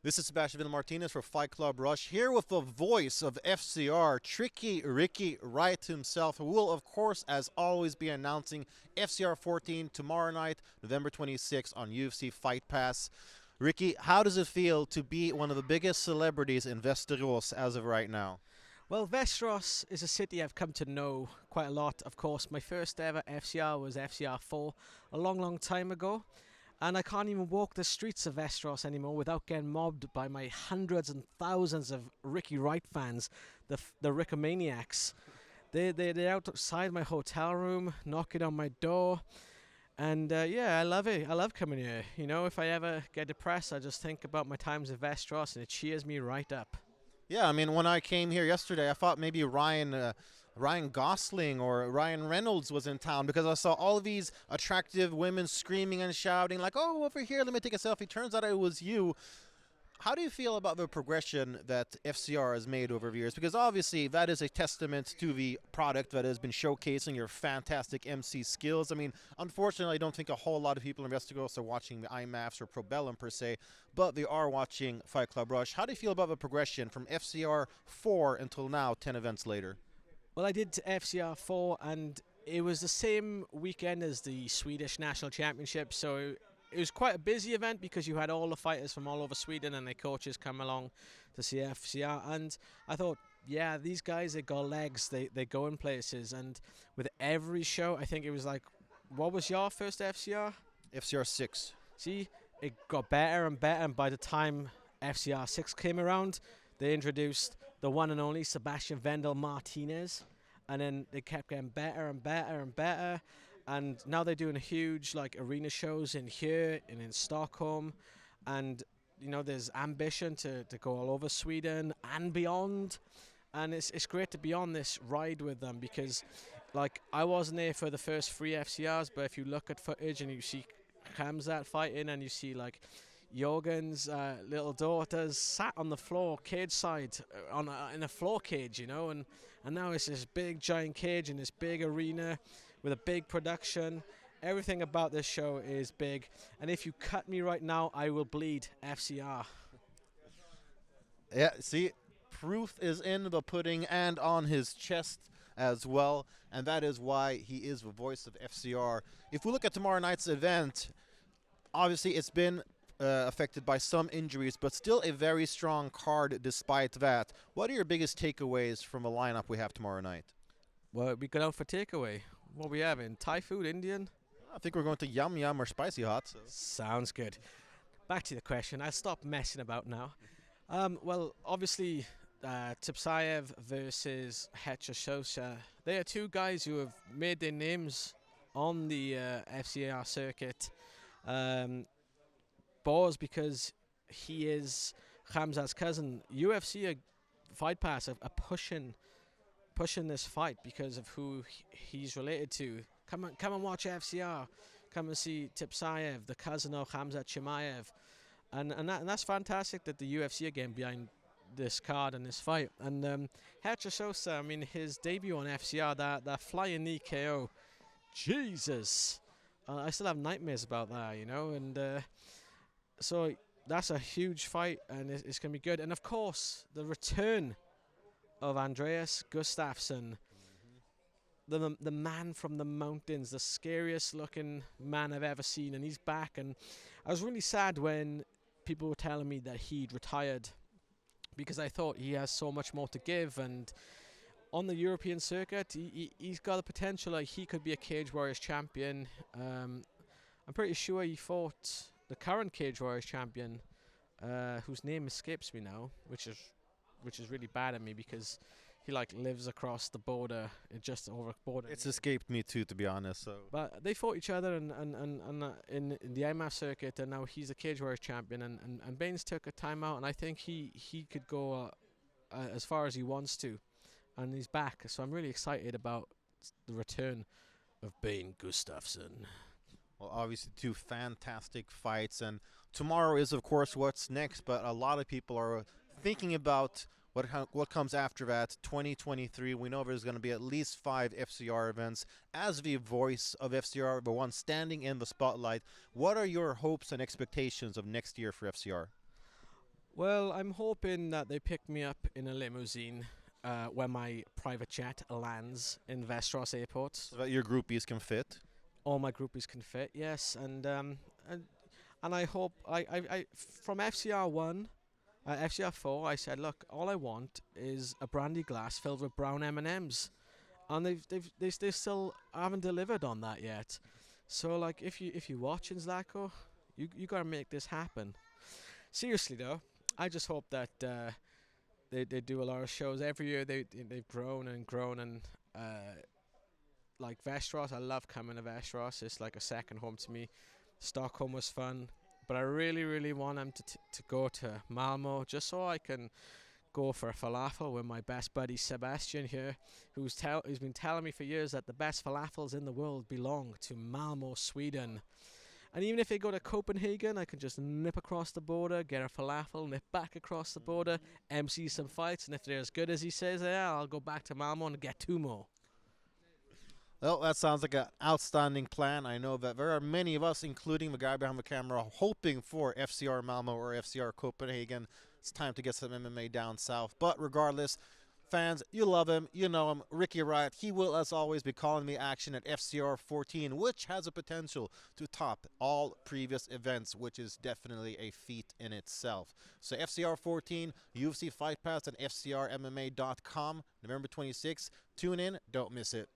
This is Sebastian Martinez for Fight Club Rush, here with the voice of FCR, Tricky Ricky Wright himself, who will, of course, as always, be announcing FCR 14 tomorrow night, November 26th on UFC Fight Pass. Ricky, how does it feel to be one of the biggest celebrities in Västerås as of right now? Well, Västerås is a city I've come to know quite a lot. Of course, my first ever FCR was FCR 4 a long time ago. And I can't even walk the streets of Västerås anymore without getting mobbed by my hundreds and thousands of Ricky Wright fans, the Rickomaniacs. They're outside my hotel room, knocking on my door. And yeah, I love it. I love coming here. You know, if I ever get depressed, I just think about my times in Västerås and it cheers me right up. Yeah, I mean, when I came here yesterday, I thought maybe Ryan Gosling or Ryan Reynolds was in town because I saw all these attractive women screaming and shouting like, "Oh, over here, let me take a selfie." Turns out it was you. How do you feel about the progression that FCR has made over the years? Because obviously that is a testament to the product that has been showcasing your fantastic MC skills. I mean, unfortunately, I don't think a whole lot of people in Västerås are watching the IMAFs or Probellum per se, but they are watching Fight Club Rush. How do you feel about the progression from FCR 4 until now, 10 events later? Well, I did FCR 4 and it was the same weekend as the Swedish National Championship, so it was quite a busy event because you had all the fighters from all over Sweden and their coaches come along to see FCR. And I thought, yeah, these guys, they got legs, they go in places. And with every show, I think it was like, what was your first FCR? FCR 6. See, it got better and better. And by the time FCR 6 came around, they introduced the one and only Sebastian Vendel Martinez. And then they kept getting better and better and better. And now they're doing huge like arena shows in here and in Stockholm. And, you know, there's ambition to go all over Sweden and beyond. And it's great to be on this ride with them because, like, I wasn't there for the first 3 FCRs, but if you look at footage and you see Kamzat fighting and you see, like, Jorgen's little daughters sat on the floor, cage side, in a floor cage, you know, and now it's this big giant cage in this big arena with a big production. Everything about this show is big, and if you cut me right now, I will bleed FCR. Yeah, see, proof is in the pudding and on his chest as well, and that is why he is the voice of FCR. If we look at tomorrow night's event, obviously it's been affected by some injuries, but still a very strong card despite that. What are your biggest takeaways from the lineup we have tomorrow night? Well, we got out for takeaway. What we having? Thai food, Indian? I think we're going to Yum Yum or Spicy Hot. So. Sounds good. Back to the question. I'll stop messing about now. Well, obviously, Tipsayev versus Hechashosa. They are two guys who have made their names on the FCR circuit. Boaz because he is Khamzat's cousin. UFC Fight Pass are pushing this fight because of who he's related to. Come and watch FCR. Come and see Tipsayev, the cousin of Khamzat Chimaev. And that's fantastic that the UFC are getting behind this card and this fight. And Hechashosa, I mean, his debut on FCR, that flying knee KO, Jesus. I still have nightmares about that, you know. And so that's a huge fight, and it's going to be good. And, of course, the return of Andreas Gustafsson, the man from the mountains, the scariest looking man I've ever seen, and he's back. And I was really sad when people were telling me that he'd retired because I thought he has so much more to give. And on the European circuit, he's got the potential. Like, he could be a Cage Warriors champion. I'm pretty sure he fought the current Cage Warriors champion, whose name escapes me now, which is really bad at me because he like lives across the border, just over border. It's escaped me too, to be honest. So, but they fought each other and in the IMAF circuit, and now he's a Cage Warriors champion. And Baines took a timeout, and I think he could go as far as he wants to, and he's back. So I'm really excited about the return of Bain Gustafsson. Well, obviously, 2 fantastic fights, and tomorrow is, of course, what's next. But a lot of people are thinking about what comes after that. 2023. We know there's going to be at least 5 FCR events. As the voice of FCR, the one standing in the spotlight, what are your hopes and expectations of next year for FCR? Well, I'm hoping that they pick me up in a limousine when my private jet lands in Västerås Airport. So that your groupies can fit. All my groupies can fit, yes, and and I hope from FCR 1, FCR 4, I said, look, all I want is a brandy glass filled with brown M&Ms, and they still haven't delivered on that yet. So like, if you watching Zlatko, you gotta make this happen. Seriously though, I just hope that they do a lot of shows every year. They've grown and grown, and like Västerås, I love coming to Västerås. It's like a second home to me. Stockholm was fun, but I really want them to go to Malmo just so I can go for a falafel with my best buddy Sebastian here, who's been telling me for years that the best falafels in the world belong to Malmo, Sweden. And even if they go to Copenhagen, I can just nip across the border, get a falafel, nip back across the border, MC some fights, and if they're as good as he says they are, I'll go back to Malmo and get 2 more. Well, that sounds like an outstanding plan. I know that there are many of us, including the guy behind the camera, hoping for FCR Malmo or FCR Copenhagen. It's time to get some MMA down south. But regardless, fans, you love him, you know him, Ricky Wright. He will, as always, be calling the action at FCR 14, which has a potential to top all previous events, which is definitely a feat in itself. So FCR 14, UFC Fight Pass, and FCRMMA.com, November 26th. Tune in, don't miss it.